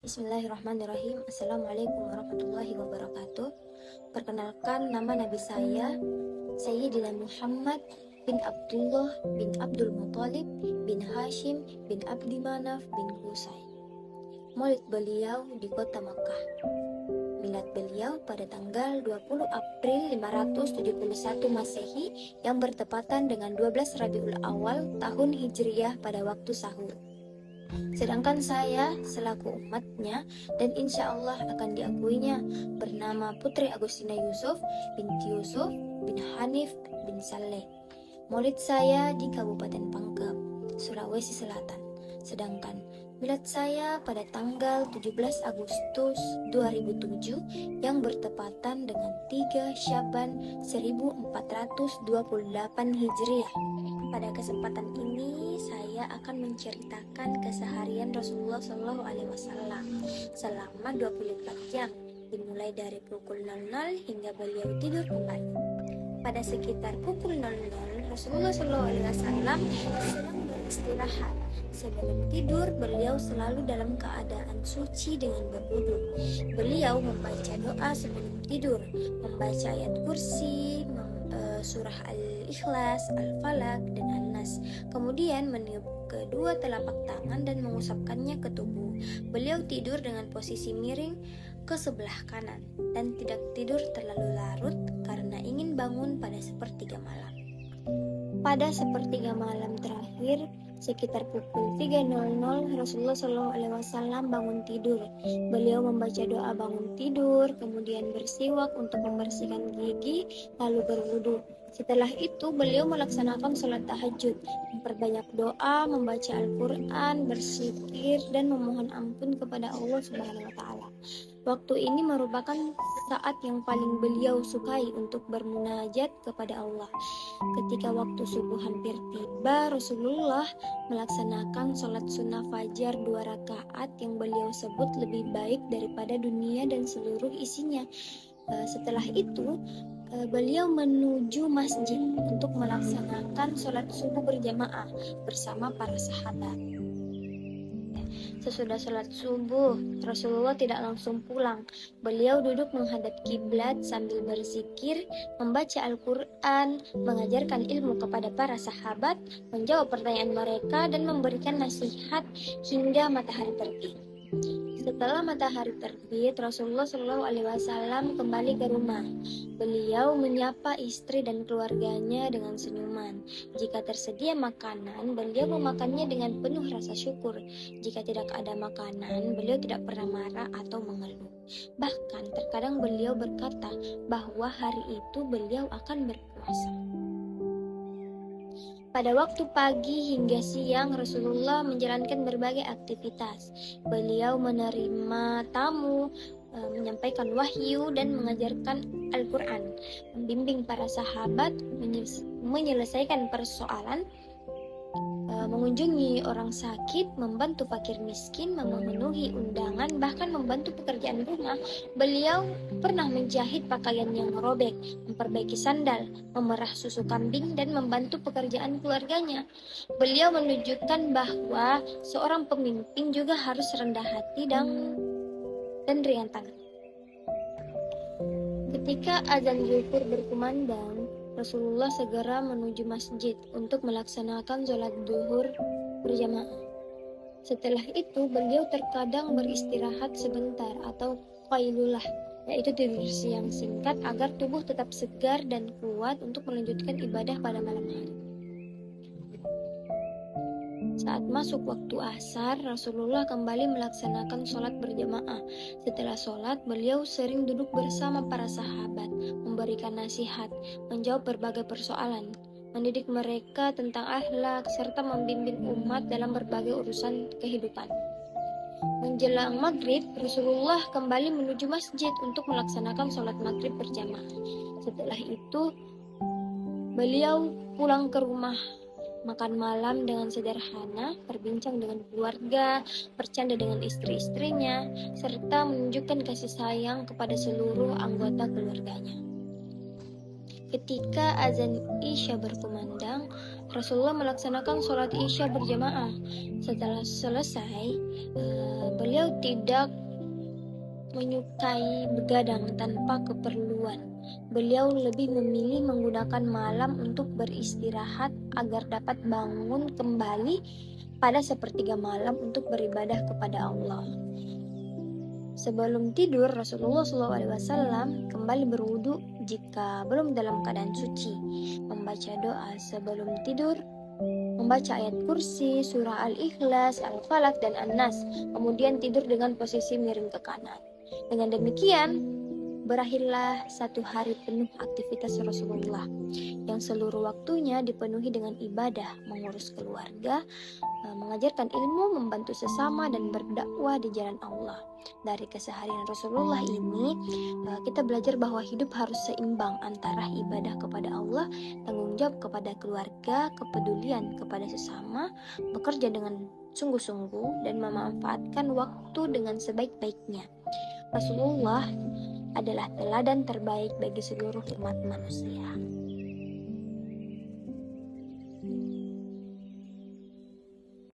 Bismillahirrahmanirrahim. Assalamualaikum warahmatullahi wabarakatuh. Perkenalkan, nama Nabi saya Sayyidina Muhammad bin Abdullah bin Abdul Muthalib bin Hashim bin Abdi Manaf bin Qusay. Maulid beliau di kota Makkah. Milad beliau pada tanggal 20 April 571 Masehi yang bertepatan dengan 12 Rabiul Awal tahun Hijriyah pada waktu sahur. Sedangkan saya selaku umatnya dan insya Allah akan diakuinya bernama Putri Agustina Yusuf binti Yusuf bin Hanif bin Saleh. Maulid saya di Kabupaten Pangkep, Sulawesi Selatan. Sedangkan milad saya pada tanggal 17 Agustus 2007 yang bertepatan dengan 3 Syaban 1428 Hijriah. Pada kesempatan ini saya akan menceritakan keseharian Rasulullah SAW selama 24 jam, dimulai dari pukul 00 hingga beliau tidur kembali. Pada sekitar pukul 00, Rasulullah SAW sedang beristirahat. Sebelum tidur, beliau selalu dalam keadaan suci dengan berwudu. Beliau membaca doa sebelum tidur, membaca ayat kursi, surah Al-Ikhlas, Al-Falaq, dan An-Nas. Kemudian meniup kedua telapak tangan dan mengusapkannya ke tubuh. Beliau tidur dengan posisi miring ke sebelah kanan dan tidak tidur terlalu larut karena ingin bangun pada sepertiga malam. Pada sepertiga malam terakhir, sekitar pukul 3.00, Rasulullah SAW bangun tidur. Beliau membaca doa bangun tidur, kemudian bersiwak untuk membersihkan gigi, lalu berwudu. Setelah itu, beliau melaksanakan sholat tahajud, memperbanyak doa, membaca Al-Quran, berzikir, dan memohon ampun kepada Allah Subhanahu wa Ta'ala. Waktu ini merupakan saat yang paling beliau sukai untuk bermunajat kepada Allah. Ketika waktu subuh hampir tiba, Rasulullah melaksanakan sholat sunnah fajar 2 rakaat yang beliau sebut lebih baik daripada dunia dan seluruh isinya. Setelah itu, beliau menuju masjid untuk melaksanakan sholat subuh berjamaah bersama para sahabat. Sesudah sholat subuh, Rasulullah tidak langsung pulang. Beliau duduk menghadap kiblat sambil berzikir, membaca Al-Quran, mengajarkan ilmu kepada para sahabat, menjawab pertanyaan mereka, dan memberikan nasihat hingga matahari terbit. Setelah matahari terbit, Rasulullah SAW kembali ke rumah. Beliau menyapa istri dan keluarganya dengan senyuman. Jika tersedia makanan, beliau memakannya dengan penuh rasa syukur. Jika tidak ada makanan, beliau tidak pernah marah atau mengeluh. Bahkan terkadang beliau berkata bahwa hari itu beliau akan berpuasa. Pada waktu pagi hingga siang, Rasulullah menjalankan berbagai aktivitas. Beliau menerima tamu, menyampaikan wahyu, dan mengajarkan Al-Quran, membimbing para sahabat, menyelesaikan persoalan, mengunjungi orang sakit, membantu fakir miskin, memenuhi undangan, bahkan membantu pekerjaan rumah. Beliau pernah menjahit pakaian yang robek, memperbaiki sandal, memerah susu kambing, dan membantu pekerjaan keluarganya. Beliau menunjukkan bahwa seorang pemimpin juga harus rendah hati dan ringan tangan. Ketika azan zuhur berkumandang, Rasulullah segera menuju masjid untuk melaksanakan sholat zuhur berjamaah. Setelah itu, beliau terkadang beristirahat sebentar atau qailulah, yaitu tidur siang singkat agar tubuh tetap segar dan kuat untuk melanjutkan ibadah pada malam hari. Saat masuk waktu asar, Rasulullah kembali melaksanakan sholat berjamaah. Setelah sholat, beliau sering duduk bersama para sahabat, memberikan nasihat, menjawab berbagai persoalan, mendidik mereka tentang akhlak, serta membimbing umat dalam berbagai urusan kehidupan. Menjelang maghrib, Rasulullah kembali menuju masjid untuk melaksanakan sholat maghrib berjamaah. Setelah itu, beliau pulang ke rumah, makan malam dengan sederhana, berbincang dengan keluarga, bercanda dengan istri-istrinya, serta menunjukkan kasih sayang kepada seluruh anggota keluarganya. Ketika azan Isya berkumandang, Rasulullah melaksanakan sholat Isya berjamaah. Setelah selesai, beliau tidak menyukai begadang tanpa keperluan. Beliau lebih memilih menggunakan malam untuk beristirahat agar dapat bangun kembali pada sepertiga malam untuk beribadah kepada Allah. Sebelum tidur, Rasulullah SAW kembali berwudu jika belum dalam keadaan suci, membaca doa sebelum tidur, membaca ayat kursi, surah Al-Ikhlas, Al-Falaq, dan An-Nas, kemudian tidur dengan posisi miring ke kanan. Dengan demikian, berakhirlah satu hari penuh aktivitas Rasulullah yang seluruh waktunya dipenuhi dengan ibadah, mengurus keluarga, mengajarkan ilmu, membantu sesama, dan berdakwah di jalan Allah. Dari keseharian Rasulullah ini, kita belajar bahwa hidup harus seimbang antara ibadah kepada Allah, tanggung jawab kepada keluarga, kepedulian kepada sesama, bekerja dengan sungguh-sungguh, dan memanfaatkan waktu dengan sebaik-baiknya. Rasulullah adalah teladan terbaik bagi seluruh umat manusia.